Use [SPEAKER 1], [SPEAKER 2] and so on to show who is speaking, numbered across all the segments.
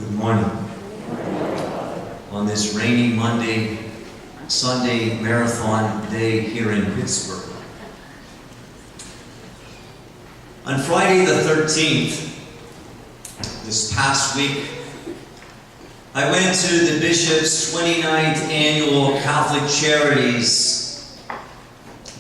[SPEAKER 1] Good morning. On this rainy Sunday marathon day here in Pittsburgh. On Friday the 13th, this past week, I went to the Bishop's 29th Annual Catholic Charities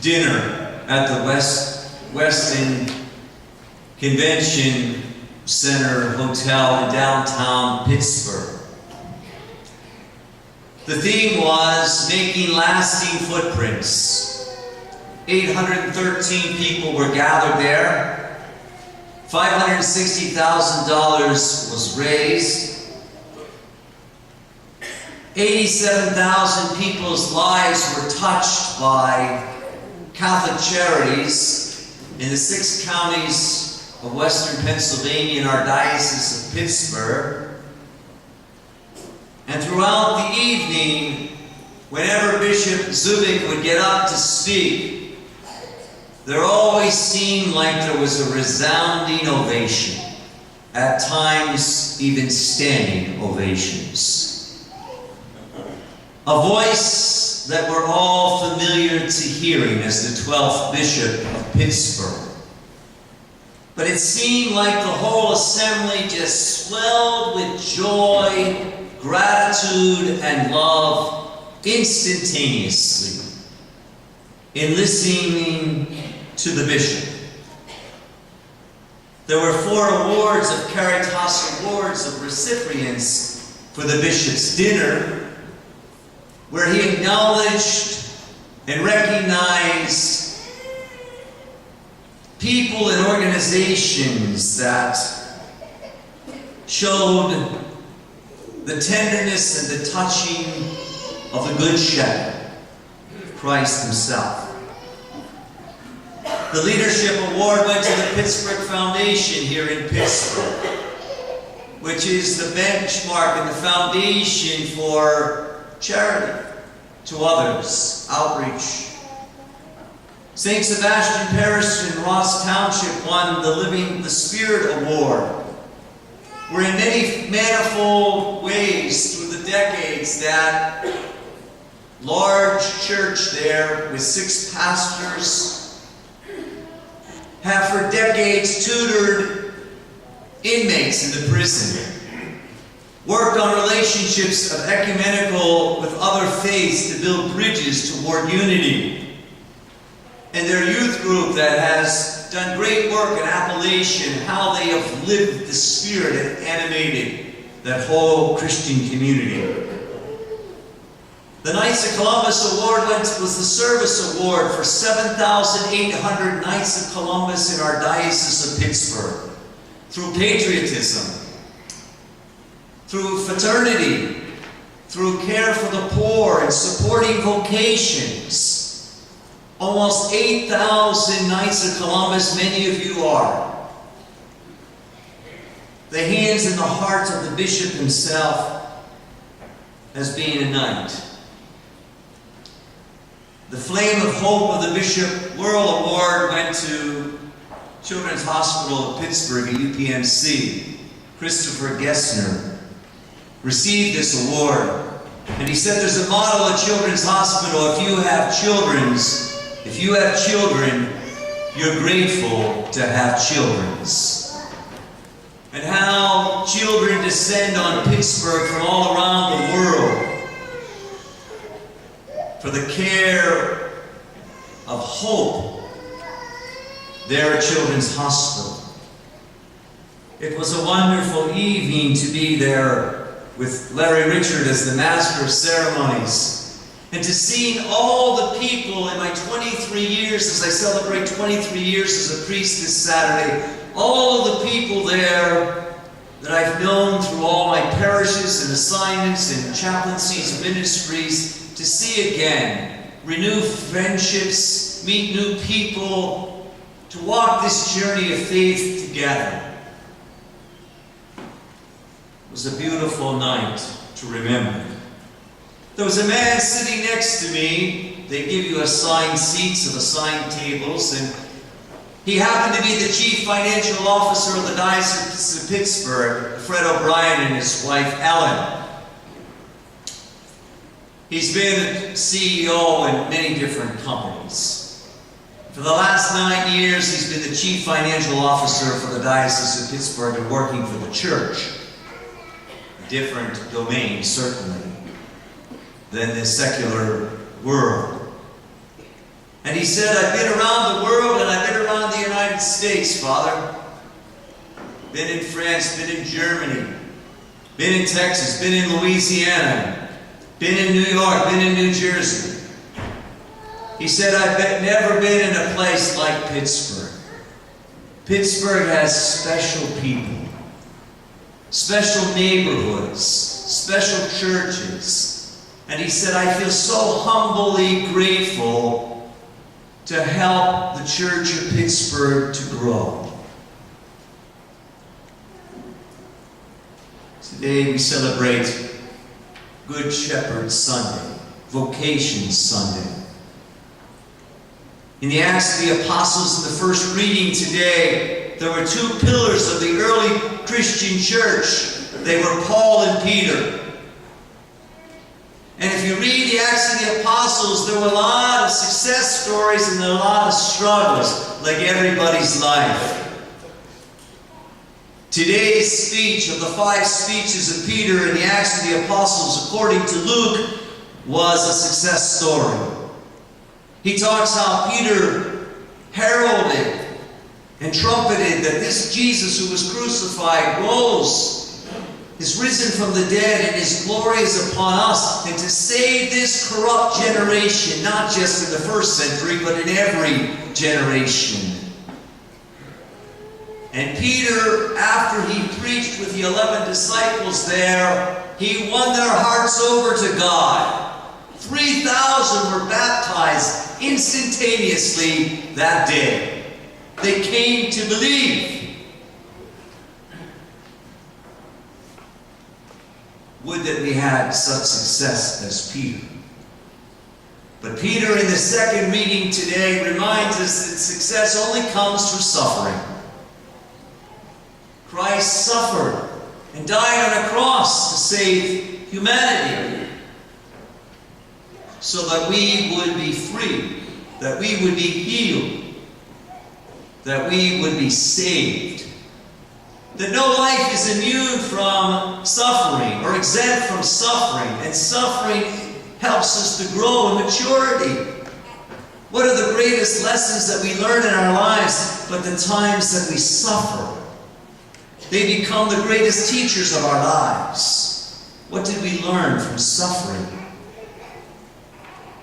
[SPEAKER 1] dinner at the Westin Convention Center Hotel in downtown Pittsburgh. The theme was making lasting footprints. 813 people were gathered there. $560,000 was raised. 87,000 people's lives were touched by Catholic charities in the 6 counties of Western Pennsylvania in our Diocese of Pittsburgh. And throughout the evening, whenever Bishop Zubik would get up to speak, there always seemed like there was a resounding ovation, at times even standing ovations. A voice that we're all familiar to hearing as the 12th Bishop of Pittsburgh. But it seemed like the whole assembly just swelled with joy, gratitude, and love instantaneously in listening to the bishop. There were 4 awards of Caritas Awards of recipients for the bishop's dinner, where he acknowledged and recognized people and organizations that showed the tenderness and the touching of the Good Shepherd, Christ himself. The Leadership Award went to the Pittsburgh Foundation here in Pittsburgh, which is the benchmark and the foundation for charity to others, outreach. St. Sebastian Parish in Ross Township won the Spirit Award, where in many manifold ways through the decades that large church there with 6 pastors have for decades tutored inmates in the prison, worked on relationships of ecumenical with other faiths to build bridges toward unity. And their youth group that has done great work in Appalachian, how they have lived the Spirit and animated that whole Christian community. The Knights of Columbus Award was the Service Award for 7,800 Knights of Columbus in our Diocese of Pittsburgh, through patriotism, through fraternity, through care for the poor and supporting vocations. Almost 8,000 Knights of Columbus, many of you are. The hands and the heart of the bishop himself as being a knight. The Flame of Hope of the Bishop World Award went to Children's Hospital of Pittsburgh at UPMC. Christopher Gessner received this award. And he said there's a motto at Children's Hospital: if you have children, you're grateful to have children's. And how children descend on Pittsburgh from all around the world for the care of hope there at Children's Hospital. It was a wonderful evening to be there with Larry Richard as the Master of Ceremonies. And to see all the people in my 23 years, as I celebrate 23 years as a priest this Saturday, all of the people there that I've known through all my parishes and assignments and chaplaincies and ministries, to see again, renew friendships, meet new people, to walk this journey of faith together. It was a beautiful night to remember. There was a man sitting next to me. They give you assigned seats of assigned tables, and He happened to be the chief financial officer of the Diocese of Pittsburgh, Fred O'Brien and his wife Ellen. He's been CEO in many different companies. For the last 9 years, he's been the chief financial officer for the Diocese of Pittsburgh and working for the church. A different domain, certainly, than the secular world. And he said, I've been around the world and I've been around the United States, Father. Been in France, been in Germany, been in Texas, been in Louisiana, been in New York, been in New Jersey. He said, I've never been in a place like Pittsburgh. Pittsburgh has special people, special neighborhoods, special churches. And he said, I feel so humbly grateful to help the Church of Pittsburgh to grow. Today we celebrate Good Shepherd Sunday, Vocation Sunday. In the Acts of the Apostles, in the first reading today, there were two pillars of the early Christian church. They were Paul and Peter. And if you read the Acts of the Apostles, there were a lot of success stories and a lot of struggles, like everybody's life. Today's speech of the 5 speeches of Peter in the Acts of the Apostles, according to Luke, was a success story. He talks how Peter heralded and trumpeted that this Jesus who was crucified is risen from the dead, and his glory is upon us, and to save this corrupt generation, not just in the first century, but in every generation. And Peter, after he preached with the 11 disciples there, he won their hearts over to God. 3,000 were baptized instantaneously that day. They came to believe. Would that we had such success as Peter. But Peter, in the second reading today, reminds us that success only comes through suffering. Christ suffered and died on a cross to save humanity, so that we would be free, that we would be healed, that we would be saved. That no life is immune from suffering or exempt from suffering, and suffering helps us to grow in maturity. What are the greatest lessons that we learn in our lives but the times that we suffer? They become the greatest teachers of our lives. What did we learn from suffering?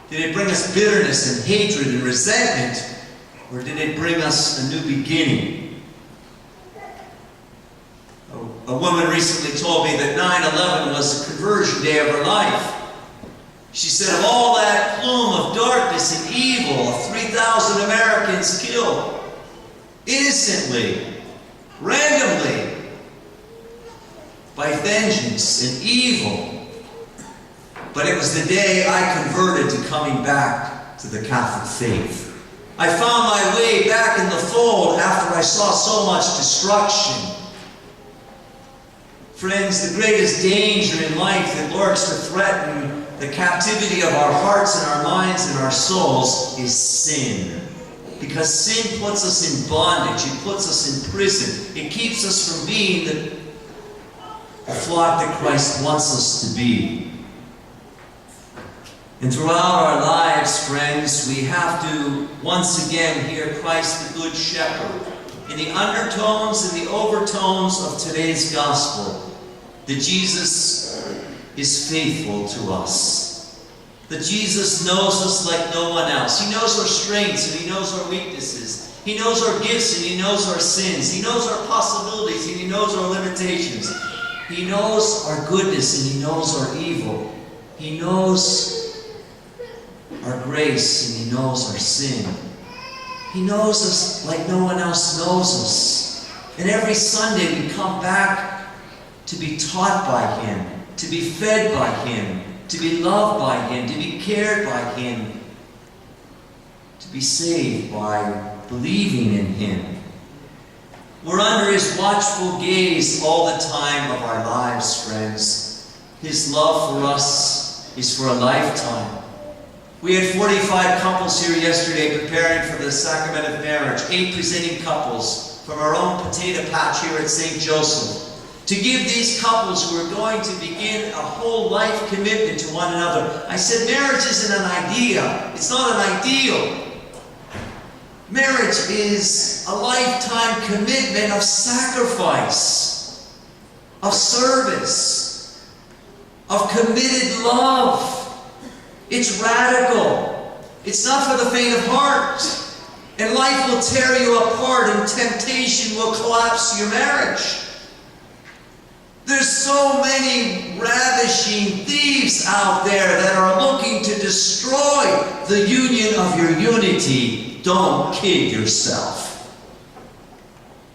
[SPEAKER 1] Did it bring us bitterness and hatred and resentment, or did it bring us a new beginning? A woman recently told me that 9/11 was the conversion day of her life. She said, of all that plume of darkness and evil, 3,000 Americans killed, innocently, randomly, by vengeance and evil. But it was the day I converted to coming back to the Catholic faith. I found my way back in the fold after I saw so much destruction. Friends, the greatest danger in life that lurks to threaten the captivity of our hearts and our minds and our souls is sin. Because sin puts us in bondage. It puts us in prison. It keeps us from being the flock that Christ wants us to be. And throughout our lives, friends, we have to once again hear Christ the Good Shepherd in the undertones and the overtones of today's gospel, that Jesus is faithful to us. That Jesus knows us like no one else. He knows our strengths and He knows our weaknesses. He knows our gifts and He knows our sins. He knows our possibilities and He knows our limitations. He knows our goodness and He knows our evil. He knows our grace and He knows our sin. He knows us like no one else knows us. And every Sunday we come back to be taught by Him, to be fed by Him, to be loved by Him, to be cared by Him, to be saved by believing in Him. We're under His watchful gaze all the time of our lives, friends. His love for us is for a lifetime. We had 45 couples here yesterday preparing for the sacrament of marriage. 8 presenting couples from our own potato patch here at St. Joseph. To give these couples who are going to begin a whole life commitment to one another. I said marriage isn't an idea. It's not an ideal. Marriage is a lifetime commitment of sacrifice, of service, of committed love. It's radical. It's not for the faint of heart. And life will tear you apart and temptation will collapse your marriage. There's so many ravishing thieves out there that are looking to destroy the union of your unity. Don't kid yourself.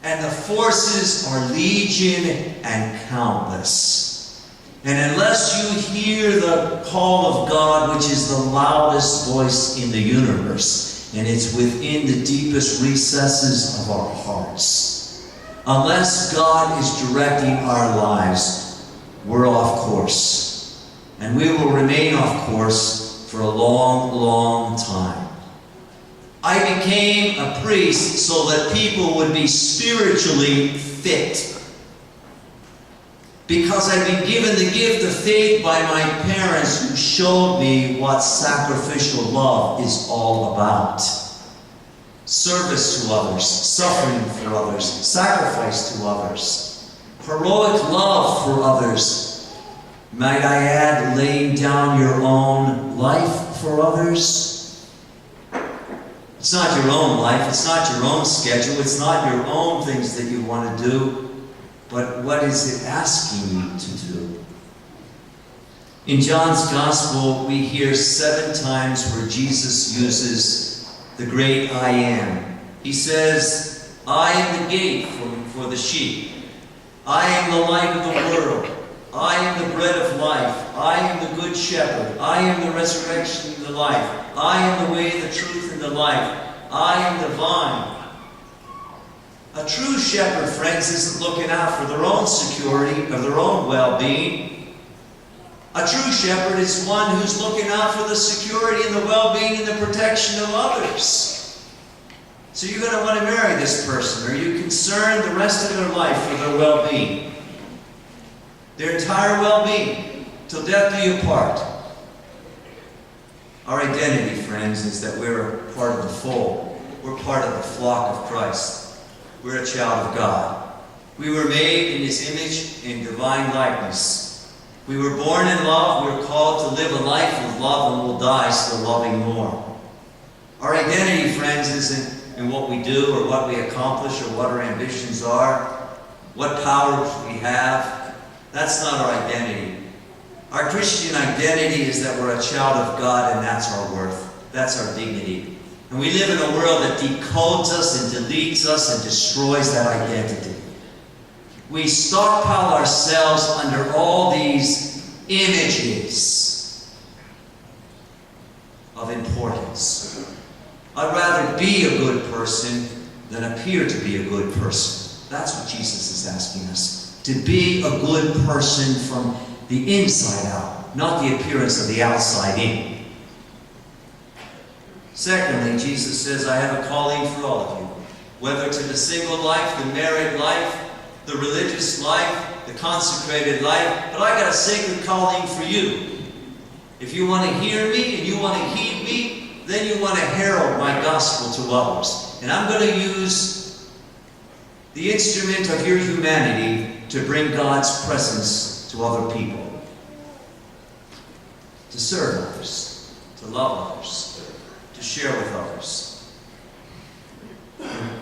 [SPEAKER 1] And the forces are legion and countless. And unless you hear the call of God, which is the loudest voice in the universe, and it's within the deepest recesses of our hearts, unless God is directing our lives, we're off course. And we will remain off course for a long, long time. I became a priest so that people would be spiritually fit. Because I've been given the gift of faith by my parents who showed me what sacrificial love is all about. Service to others, suffering for others, sacrifice to others, heroic love for others. Might I add, laying down your own life for others? It's not your own life, it's not your own schedule, it's not your own things that you want to do, but what is it asking you to do? In John's Gospel, we hear 7 times where Jesus uses the great I am. He says, I am the gate for the sheep. I am the light of the world. I am the bread of life. I am the good shepherd. I am the resurrection and the life. I am the way, the truth, and the life. I am the vine. A true shepherd, friends, isn't looking out for their own security or their own well-being. A true shepherd is one who's looking out for the security and the well-being and the protection of others. So you're going to want to marry this person. Are you concerned the rest of their life for their well-being? Their entire well-being, till death do you part. Our identity, friends, is that we're part of the fold. We're part of the flock of Christ. We're a child of God. We were made in His image in divine likeness. We were born in love. We were called to live a life of love, and we'll die still loving more. Our identity, friends, isn't in what we do or what we accomplish or what our ambitions are, what powers we have. That's not our identity. Our Christian identity is that we're a child of God, and that's our worth. That's our dignity. And we live in a world that decodes us and deletes us and destroys that identity. We stockpile ourselves under all these images of importance. I'd rather be a good person than appear to be a good person. That's what Jesus is asking us. To be a good person from the inside out, not the appearance of the outside in. Secondly, Jesus says, I have a calling for all of you. Whether to the single life, the married life, the religious life, the consecrated life, but I got a sacred calling for you. If you want to hear me and you want to heed me, then you want to herald my gospel to others. And I'm going to use the instrument of your humanity to bring God's presence to other people. To serve others, to love others, to share with others.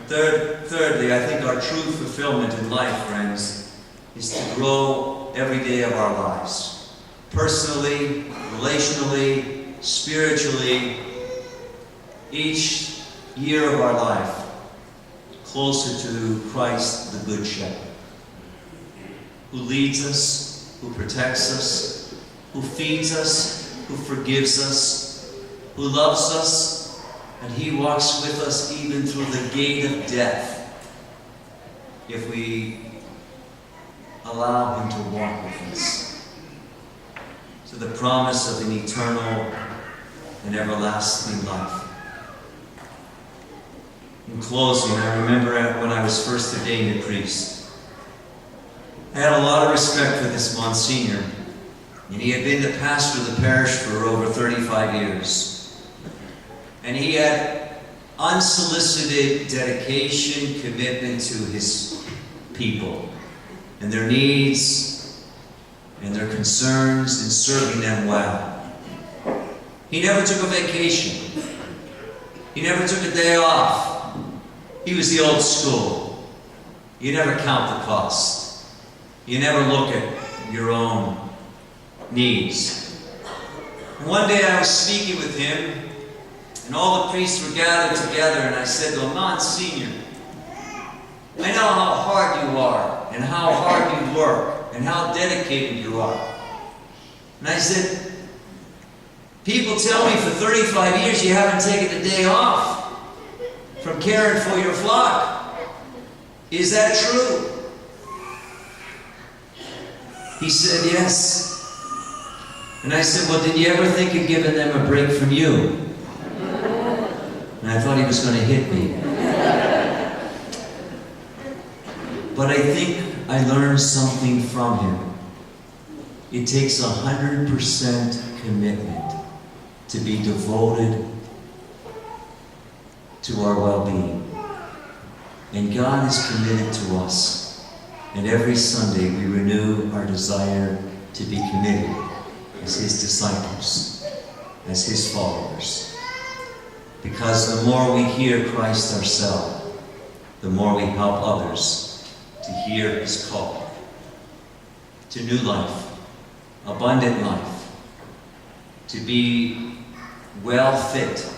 [SPEAKER 1] Thirdly, I think our true fulfillment in life, friends, is to grow every day of our lives. Personally, relationally, spiritually, each year of our life, closer to Christ, the Good Shepherd, who leads us, who protects us, who feeds us, who forgives us, who loves us, And He walks with us even through the gate of death, if we allow Him to walk with us, to the promise of an eternal and everlasting life. In closing, I remember when I was first ordained a priest, I had a lot of respect for this Monsignor, and he had been the pastor of the parish for over 35 years. And he had unsolicited dedication, commitment to his people and their needs and their concerns, and serving them well. He never took a vacation. He never took a day off. He was the old school. You never count the cost. You never look at your own needs. And one day I was speaking with him, and all the priests were gathered together, and I said to him, Monsignor, I know how hard you are, and how hard you work, and how dedicated you are. And I said, people tell me for 35 years you haven't taken a day off from caring for your flock. Is that true? He said, yes. And I said, well, did you ever think of giving them a break from you? And I thought he was going to hit me. But I think I learned something from him. It takes 100% commitment to be devoted to our well-being. And God is committed to us. And every Sunday we renew our desire to be committed as His disciples, as His followers. Because the more we hear Christ ourselves, the more we help others to hear His call to new life, abundant life, to be well fit,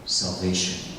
[SPEAKER 1] salvation.